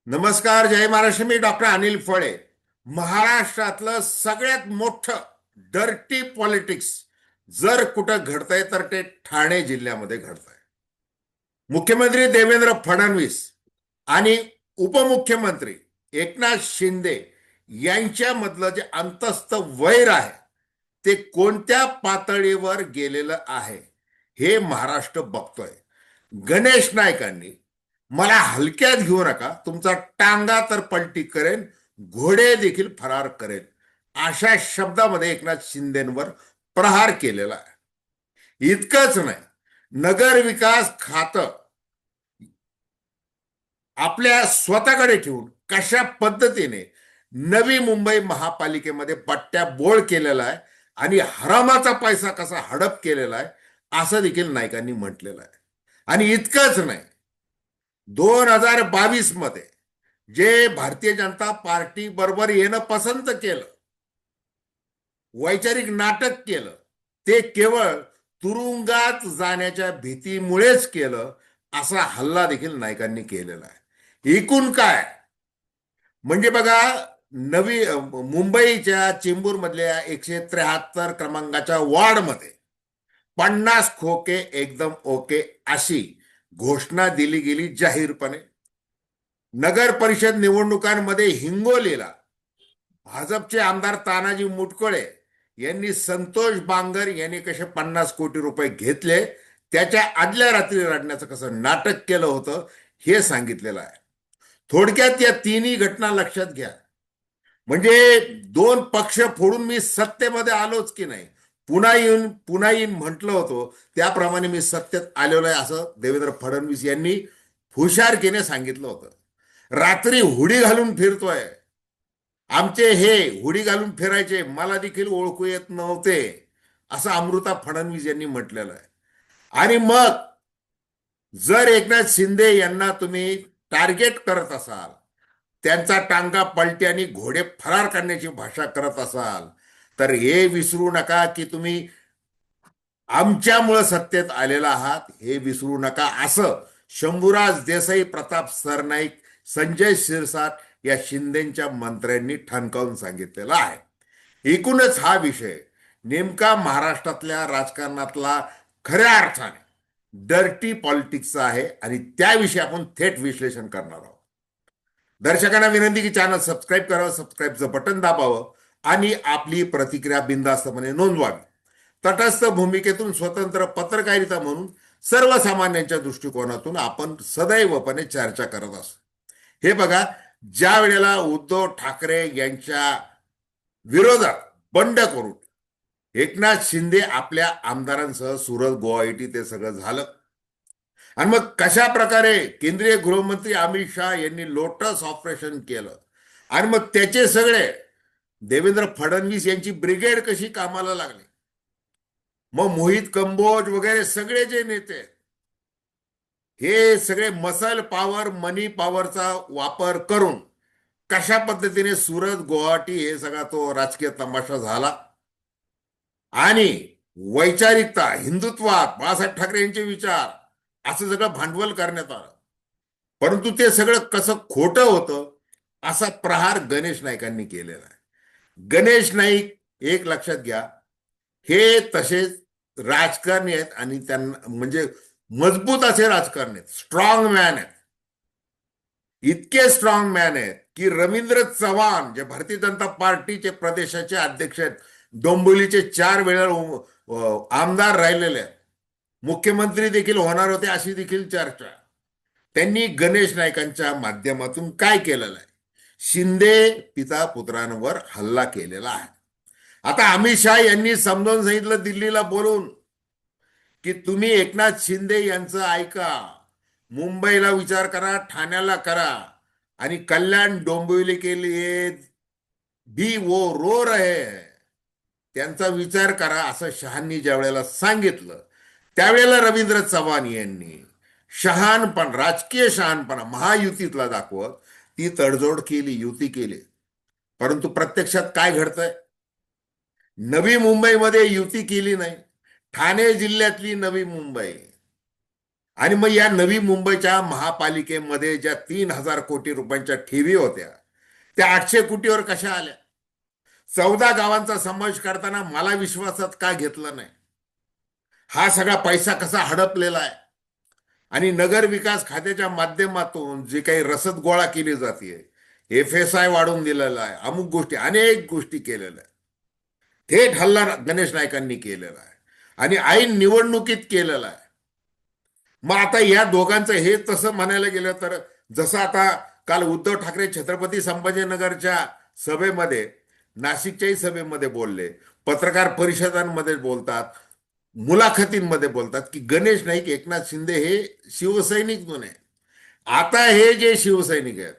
नमस्कार, जय महाराष्ट्र. मी डॉक्टर अनिल फळे. महाराष्ट्रातलं सगळ्यात मोठं डर्टी पॉलिटिक्स जर कुठं घडतंय तर ते ठाणे जिल्ह्यामध्ये घडतंय. मुख्यमंत्री देवेंद्र फडणवीस आणि उपमुख्यमंत्री एकनाथ शिंदे यांच्यामधलं जे अंतस्थ वैर आहे ते कोणत्या पातळीवर गेलेलं आहे हे महाराष्ट्र बघतोय. गणेश नाईकांनी मला हलक्यात घेऊ नका, तुमचा टांगा तर पलटी करेन, घोडे देखील फरार करेन, अशा शब्दामध्ये एकनाथ शिंदेवर प्रहार केलेला आहे. इतकंच नाही, नगर विकास खातं आपल्या स्वतःकडे ठेवून कशा पद्धतीने नवी मुंबई महापालिकेमध्ये पट्ट्या बोळ केलेला आहे आणि हरामाचा पैसा कसा हडप केलेला आहे असं देखील नाईकांनी म्हटलेलं आहे. आणि इतकंच नाही, 2022 मध्ये जे भारतीय जनता पार्टी बरोबर येणं पसंत केलं, वैचारिक नाटक केलं, ते केवळ तुरुंगात जाण्याच्या भीतीमुळेच केलं, असा हल्ला देखील नाईकांनी केलेला आहे. एकूण काय म्हणजे बघा, मुंबईच्या चेंबूर मधल्या 173 क्रमांकाच्या वॉर्डमध्ये 50 खोके एकदम ओके अशी घोषणा दिली गेली जाहीरपणे. नगर परिषद निवडणुकांमध्ये हिंगोलीला भाजपचे आमदार तानाजी मुटकुळे यांनी संतोष बांगर यांनी कसे 50 कोटी रुपये घेतले, त्याच्या आदल्या रात्री रडण्याचं कसं नाटक केलं होतं हे सांगितलेलं आहे. थोडक्यात या तिन्ही घटना लक्षात घ्या. म्हणजे दोन पक्ष फोडून मी सत्तेमध्ये आलोच की नाही, पुन्हा येऊन म्हटलं होतं त्याप्रमाणे मी सत्तेत आलेलो आहे असं देवेंद्र फडणवीस यांनी हुशारकीने सांगितलं होतं. रात्री हुडी घालून फिरतोय. आमचे हे हुडी घालून फिरायचे, मला देखील ओळखू येत नव्हते, असं अमृता फडणवीस यांनी म्हटलेलं आहे. आणि मग जर एकनाथ शिंदे यांना तुम्ही टार्गेट करत असाल, त्यांचा टांगा पलटी आणि घोडे फरार करण्याची भाषा करत असाल, तर हे विसरू नका की तुम्ही आमच्यामुळे सत्तेत आलेला आहात, हे विसरू नका, असं शंभूराज देसाई, प्रताप सरनाईक, संजय शिरसाट या शिंदेच्या मंत्र्यांनी ठणकावून सांगितलेला आहे. एकूणच हा विषय नेमका महाराष्ट्रातल्या राजकारणातला खऱ्या अर्थाने डर्टी पॉलिटिक्सचा आहे आणि त्याविषयी आपण थेट विश्लेषण करणार आहोत. दर्शकांना विनंती की चॅनल सबस्क्राईब करावं, सबस्क्राईबचं बटन दाबावं आणि आपली प्रतिक्रिया बिनधास्तपणे नोंदवावी. तटस्थ भूमिकेतून स्वतंत्र पत्रकारिता म्हणून सर्वसामान्यांच्या दृष्टिकोनातून आपण सदैवपणे चर्चा करत असतो. हे बघा, ज्या वेळेला उद्धव ठाकरे यांच्या विरोधात बंड करून एकनाथ शिंदे आपल्या आमदारांसह सुरत, गुवाहाटी ते सगळं झालं, आणि मग कशा प्रकारे केंद्रीय गृहमंत्री अमित शहा यांनी लोटस ऑपरेशन केलं आणि मग त्याचे सगळे देवेंद्र फडणवीस यांची ब्रिगेड कशी कामाला लागली, मग मोहित कंबोज वगैरे सगळे जे नेते हे सगळे मसल पॉवर, मनी पॉवरचा वापर करून कशा पद्धतीने सुरत, गुवाहाटी हे सगळा तो राजकीय तमाशा झाला आणि वैचारिकता, हिंदुत्वात बाळासाहेब ठाकरे यांचे विचार असं सगळं भांडवल करण्यात आलं. परंतु ते सगळं कसं खोटं होतं असा प्रहार गणेश नाईकांनी केलेला आहे. गणेश नाईक, एक लक्षात घ्या, हे तसेच राजकारणी आहेत आणि त्यांना म्हणजे मजबूत असे राजकारणी आहेत, स्ट्रॉंग मॅन आहेत. इतके स्ट्रॉंग मॅन आहेत की रवींद्र चव्हाण जे भारतीय जनता पार्टीचे प्रदेशाचे अध्यक्ष आहेत, डोंबिवलीचे 4 वेळा आमदार राहिलेले आहेत, मुख्यमंत्री देखील होणार होते अशी देखील चर्चा, त्यांनी गणेश नाईकांच्या माध्यमातून काय केलेलं आहे, शिंदे पिता पुत्रांवर हल्ला केलेला आहे. आता अमित शहा यांनी समजावून सांगितलं दिल्लीला बोलून की तुम्ही एकनाथ शिंदे यांचं ऐका, मुंबईला विचार करा, ठाण्याला करा आणि कल्याण डोंबिवली के लिए भी वो रो रहे हैं, त्यांचा विचार करा, असं शहांनी ज्या वेळेला सांगितलं त्यावेळेला रवींद्र चव्हाण यांनी शहाणपण, राजकीय शहाणपणा महायुतीतला दाखवत ती तडजोड केली, युती केली. परंतु प्रत्यक्षात काय घडतंय, नवी मुंबईमध्ये युती केली नाही, ठाणे जिल्ह्यातली नवी मुंबई आणि मग या नवी मुंबईच्या महापालिकेमध्ये ज्या 3,000 कोटी रुपयांच्या ठेवी होत्या त्या 800 कोटीवर कशा आल्या? 14 गावांचा समावेश करताना मला विश्वासात का घेतलं नाही? हा सगळा पैसा कसा हडपलेला आहे? आणि नगर विकास खात्याच्या माध्यमातून जे काही रसद गोळा केली जाते, FSI वाढवून दिलेला आहे, अमुक गोष्टी अनेक गोष्टी केलेल्या आहेत. थेट हल्ला गणेश नाईकांनी केलेला आहे आणि ऐन निवडणुकीत केलेला आहे. मग आता या दोघांचं हे तसं म्हणायला गेलं तर, जसं आता काल उद्धव ठाकरे छत्रपती संभाजीनगरच्या सभेमध्ये, नाशिकच्याही सभेमध्ये बोलले, पत्रकार परिषदांमध्ये बोलतात, मुलाखतींमध्ये बोलतात की गणेश नाईक, एकनाथ शिंदे हे शिवसैनिक जुने. आता हे जे शिवसैनिक आहेत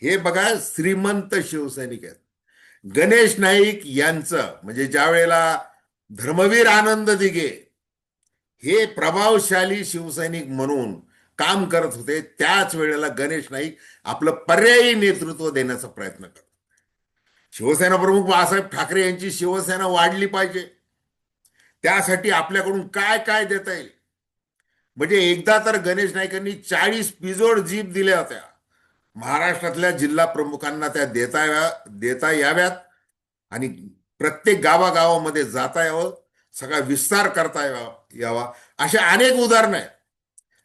हे बघा श्रीमंत शिवसैनिक आहेत. गणेश नाईक यांचं म्हणजे ज्या वेळेला धर्मवीर आनंद दिघे हे प्रभावशाली शिवसैनिक म्हणून काम करत होते, त्याच वेळेला गणेश नाईक आपलं पर्यायी नेतृत्व देण्याचा प्रयत्न करतात. शिवसेना प्रमुख बाळासाहेब ठाकरे यांची शिवसेना वाढली पाहिजे, त्यासाठी आपल्याकडून काय काय देता येईल. म्हणजे एकदा तर गणेश नाईकांनी 40 पिजोड जीप दिल्या होत्या महाराष्ट्रातल्या जिल्हा प्रमुखांना, त्या देता याव्यात आणि प्रत्येक गावागावामध्ये जाता यावं, सगळा विस्तार करता यावा, अशा अनेक उदाहरणं आहेत.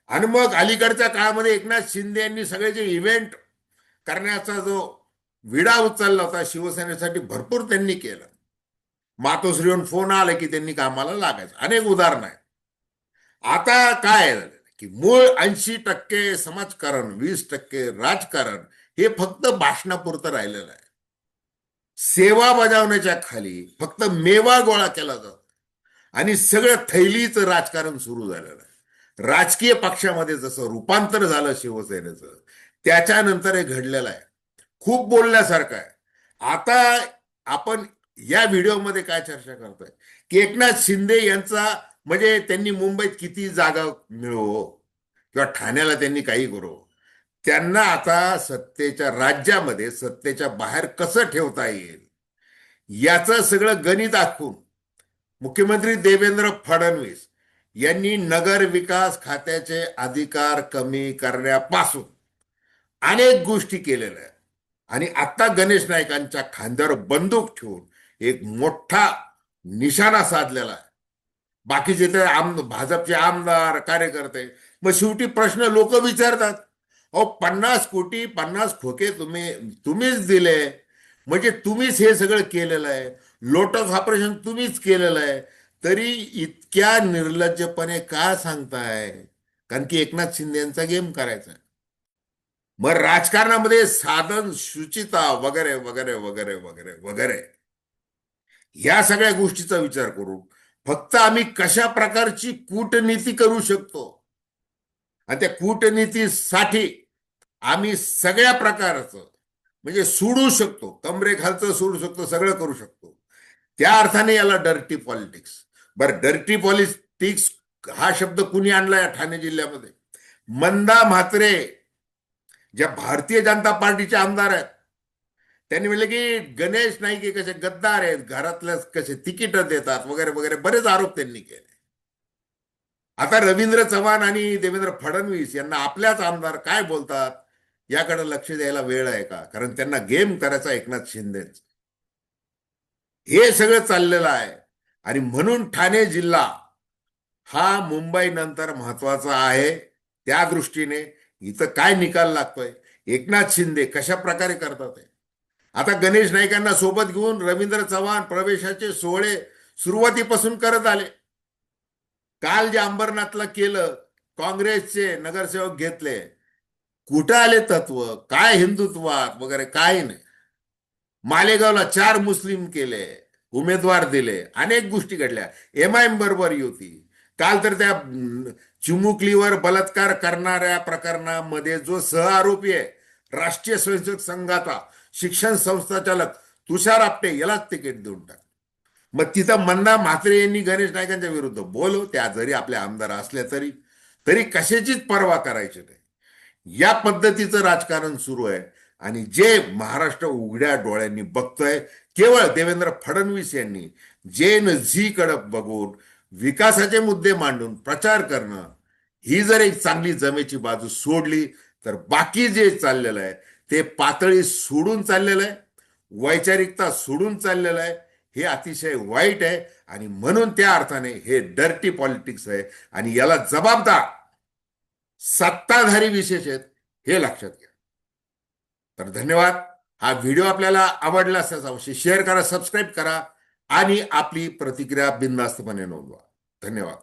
आणि मग अलीकडच्या काळामध्ये एकनाथ शिंदे यांनी सगळे जे इव्हेंट करण्याचा जो विडा उचलला होता शिवसेनेसाठी, भरपूर त्यांनी केलं. मातोश्रीहून फोन आला की त्यांनी कामाला लागायचं, अनेक उदाहरणं आहेत. आता काय झालं की मूळ 80% समाजकारण, 20% राजकारण हे फक्त भाषणापुरतं राहिलेलं आहे. सेवा बजावण्याच्या खाली फक्त मेवा गोळा केला जातो आणि सगळं थैलीचं राजकारण सुरू झालेलं आहे. राजकीय पक्षामध्ये जसं रूपांतर झालं शिवसेनेचं, त्याच्यानंतर हे घडलेलं आहे. खूप बोलण्यासारखं आहे. आता आपण या व्हिडिओमध्ये काय चर्चा करतोय की एकनाथ शिंदे यांचा म्हणजे त्यांनी मुंबईत किती जागा मिळवो किंवा ठाण्याला त्यांनी काही करो, त्यांना आता सत्तेच्या राज्यामध्ये सत्तेच्या बाहेर कसं ठेवता येईल याचं सगळं गणित आखून मुख्यमंत्री देवेंद्र फडणवीस यांनी नगर विकास खात्याचे अधिकार कमी करण्यापासून अनेक गोष्टी केलेल्या आहेत. आणि आता गणेश नाईकांच्या खांद्यावर बंदूक ठेवून एक मोठा निशाणा साधलेला आहे. बाकीचे तर भाजपचे आमदार, कार्यकर्ते, मग शेवटी प्रश्न लोक विचारतात, अहो 50 कोटी 50 खोके तुम्हीच दिले, म्हणजे तुम्हीच हे सगळं केलेलं आहे, लोटस ऑपरेशन तुम्हीच केलेलं आहे, तरी इतक्या निर्लज्जपणे का सांगताय? कारण की एकनाथ शिंदे यांचा गेम करायचा. मग राजकारणामध्ये साधन, शुचिता वगैरे वगैरे वगैरे वगैरे वगैरे या सगळ्या गोष्टीचा विचार करू. फक्त आम्ही कशा प्रकारची कूटनीती करू शकतो आणि त्या कूटनीतीसाठी आम्ही सगळ्या प्रकारचं म्हणजे सोडू शकतो, कमरेखालचं सोडू शकतो, सगळं करू शकतो. त्या अर्थाने याला डर्टी पॉलिटिक्स. बरं, डर्टी पॉलिटिक्स हा शब्द कुणी आणलाय ठाणे जिल्ह्यामध्ये? मंदा म्हात्रे, ज्या भारतीय जनता पार्टीचे आमदार आहेत, त्यांनी म्हणले की गणेश नाईक हे कसे गद्दार आहेत, घरातल्या कसे तिकीट देतात वगैरे वगैरे बरेच आरोप त्यांनी केले. आता रवींद्र चव्हाण आणि देवेंद्र फडणवीस यांना आपल्याच आमदार काय बोलतात याकडे लक्ष द्यायला वेळ आहे का? कारण त्यांना गेम करायचा एकनाथ शिंदेच. हे सगळं चाललेलं आहे. आणि म्हणून ठाणे जिल्हा हा मुंबई नंतर महत्वाचा आहे. त्या दृष्टीने इथं काय निकाल लागतोय, एकनाथ शिंदे कशा प्रकारे करतात. आता गणेश नाईकांना सोबत घेऊन रवींद्र चव्हाण प्रवेशाचे सोहळे सुरुवातीपासून करत आले. काल जे अंबरनाथला केलं, काँग्रेसचे नगरसेवक घेतले, कुठं आले तत्व, काय हिंदुत्वात वगैरे काही नाही. मालेगावला 4 मुस्लिम केले, उमेदवार दिले, अनेक गोष्टी घडल्या. MIM बरोबर युती. काल तर त्या चिमुकलीवर बलात्कार करणाऱ्या प्रकरणामध्ये जो सहआरोपी आहे, राष्ट्रीय स्वयंसेवक संघाचा शिक्षण संस्थाचालक तुषार आपटे, यालाच तिकीट देऊन टाक. मग तिथं मंदा म्हात्रे यांनी गणेश नाईकांच्या विरुद्ध बोलव, त्या जरी आपल्या आमदार असल्या तरी तरी कशाचीच पर्वा करायची नाही. या पद्धतीचं राजकारण सुरू आहे. आणि जे महाराष्ट्र उघड्या डोळ्यांनी बघतोय, केवळ देवेंद्र फडणवीस यांनी जेन झी कडे बघून विकासाचे मुद्दे मांडून प्रचार करणं, ही जर एक चांगली जमेची बाजू सोडली तर बाकी जे चाललेलं आहे ते पातळी सोडून चाललेलं आहे, वैचारिकता सोडून चाललेलं आहे. हे अतिशय वाईट आहे आणि म्हणून त्या अर्थाने हे डर्टी पॉलिटिक्स आहे आणि याला जबाबदार सत्ताधारी विशेष आहेत, हे लक्षात घ्या. तर धन्यवाद. हा व्हिडिओ आपल्याला आवडला असेल अवश्य शेअर करा, सबस्क्राईब करा आणि आपली प्रतिक्रिया बिनधास्तपणे नोंदवा. धन्यवाद.